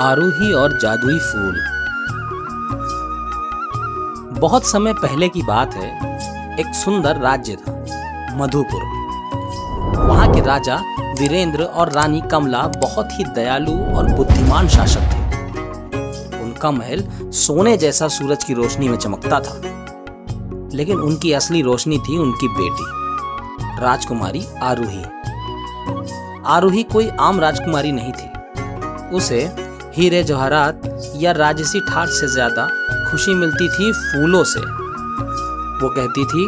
आरूही और जादुई फूल। बहुत समय पहले की बात है, एक सुंदर राज्य था, मधुपुर। वहां के राजा वीरेंद्र और रानी कमला बहुत ही दयालु और बुद्धिमान शासक थे। उनका महल सोने जैसा सूरज की रोशनी में चमकता था, लेकिन उनकी असली रोशनी थी उनकी बेटी, राजकुमारी आरूही। आरूही कोई आम राजकुमारी नहीं थी। उसे हीरे जवाहरात या राजसी ठाट से ज्यादा खुशी मिलती थी फूलों से। वो कहती थी,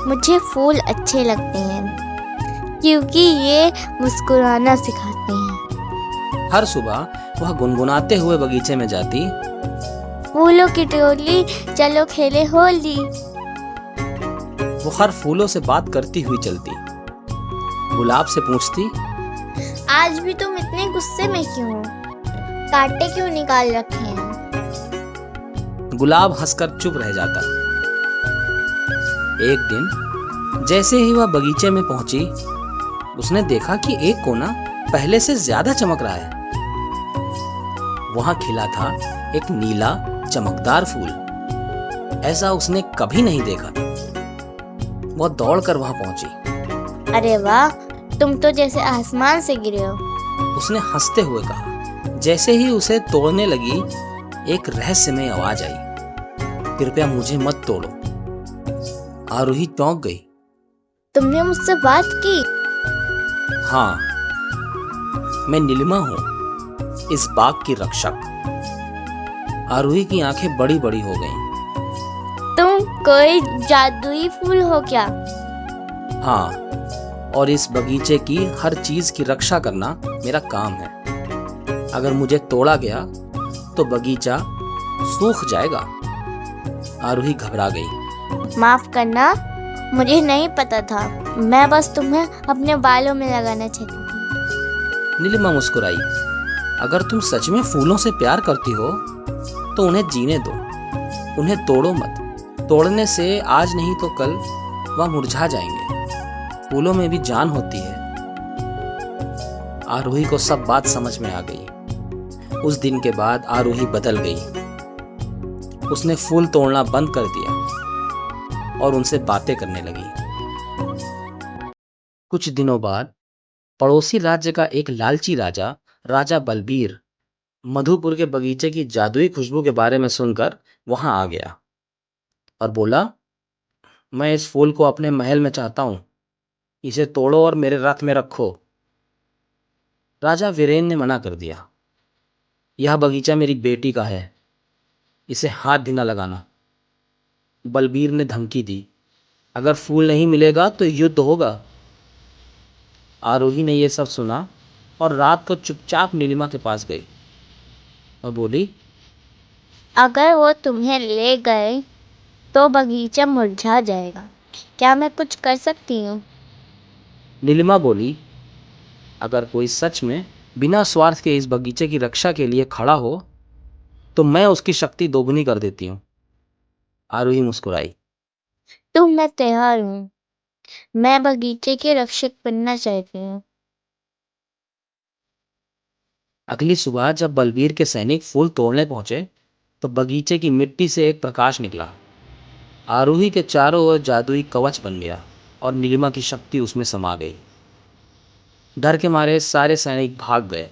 मुझे फूल अच्छे लगते हैं क्योंकि ये मुस्कुराना सिखाते हैं। हर सुबह वह गुनगुनाते हुए बगीचे में जाती, फूलों की टोली चलो खेले होली। वो हर फूलों से बात करती हुई चलती। गुलाब से पूछती, आज भी तुम इतने गुस्से में क्यों हो? कांटे क्यों निकाल रखे हैं? गुलाब हंसकर चुप रह जाता। एक दिन जैसे ही वह बगीचे में पहुंची, उसने देखा कि एक कोना पहले से ज्यादा चमक रहा है। वहां खिला था एक नीला चमकदार फूल। ऐसा उसने कभी नहीं देखा था। वह दौड़कर वहां पहुंची। अरे वाह, तुम तो जैसे आसमान से गिरे हो। उसने हंसते हुए कहा। जैसे ही उसे तोड़ने लगी, एक रहस्यमय आवाज आई, कृपया मुझे मत तोड़ो। आरूही चौंक गई। तुमने मुझसे बात की? हाँ, मैं नीलिमा हूँ, इस बाग की रक्षक। आरूही की आंखें बड़ी बड़ी हो गईं। तुम कोई जादुई फूल हो क्या? हाँ, और इस बगीचे की हर चीज की रक्षा करना मेरा काम है। अगर मुझे तोड़ा गया तो बगीचा सूख जाएगा। आरूही घबरा गई। माफ करना, मुझे नहीं पता था। मैं बस तुम्हें अपने बालों में लगाना चाहती थी। नीलिमा मुस्कुराई। अगर तुम सच में फूलों से प्यार करती हो तो उन्हें जीने दो, उन्हें तोड़ो मत। तोड़ने से आज नहीं तो कल वह मुरझा जाएंगे। फूलों में भी जान होती है। आरूही को सब बात समझ में आ गई। उस दिन के बाद आरूही बदल गई। उसने फूल तोड़ना बंद कर दिया और उनसे बातें करने लगी। कुछ दिनों बाद पड़ोसी राज्य का एक लालची राजा, राजा बलबीर, मधुपुर के बगीचे की जादुई खुशबू के बारे में सुनकर वहां आ गया और बोला, मैं इस फूल को अपने महल में चाहता हूं। इसे तोड़ो और मेरे रथ में रखो। राजा वीरेन ने मना कर दिया। यह बगीचा मेरी बेटी का है, इसे हाथ भी न लगाना। बलबीर ने धमकी दी, अगर फूल नहीं मिलेगा तो युद्ध होगा। आरूही ने यह सब सुना और रात को चुपचाप नीलिमा के पास गई और बोली, अगर वो तुम्हें ले गए तो बगीचा मुरझा जाएगा। क्या मैं कुछ कर सकती हूँ? नीलिमा बोली, अगर कोई सच में बिना स्वार्थ के इस बगीचे की रक्षा के लिए खड़ा हो तो मैं उसकी शक्ति दोगुनी कर देती हूँ। आरूही मुस्कुराई। तो मैं तैयार हूँ। मैं बगीचे के रक्षक बनना चाहती हूँ। अगली सुबह जब बलबीर के सैनिक फूल तोड़ने पहुंचे तो बगीचे की मिट्टी से एक प्रकाश निकला। आरूही के चारों ओर जादुई कवच बन गया और नीलिमा की शक्ति उसमें समा गई। डर के मारे सारे सैनिक भाग गए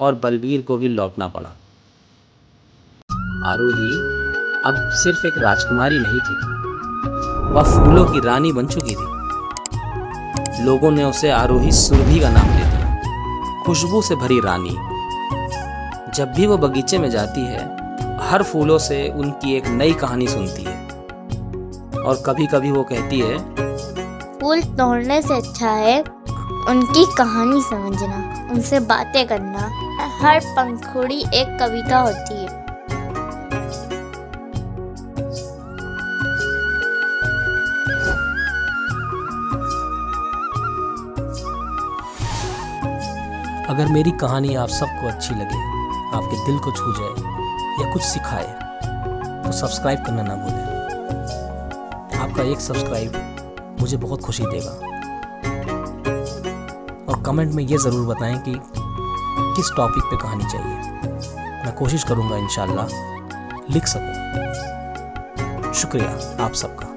और बलबीर को भी लौटना पड़ा। आरूही अब सिर्फ एक राजकुमारी नहीं थी, वह फूलों की रानी बन चुकी थी। लोगों ने उसे आरूही सुरभि का नाम दे दिया, खुशबू से भरी रानी। जब भी वो बगीचे में जाती है, हर फूलों से उनकी एक नई कहानी सुनती है। और कभी कभी वो कहती है, फूल तोड़ने से अच्छा है उनकी कहानी समझना, उनसे बातें करना। हर पंखुड़ी एक कविता होती है। अगर मेरी कहानी आप सबको अच्छी लगे, आपके दिल को छू जाए या कुछ सिखाए तो सब्सक्राइब करना ना भूलें। आपका एक सब्सक्राइब मुझे बहुत खुशी देगा। और कमेंट में ये ज़रूर बताएं कि किस टॉपिक पे कहानी चाहिए। मैं कोशिश करूँगा इंशाल्लाह लिख सकूँ। शुक्रिया आप सबका।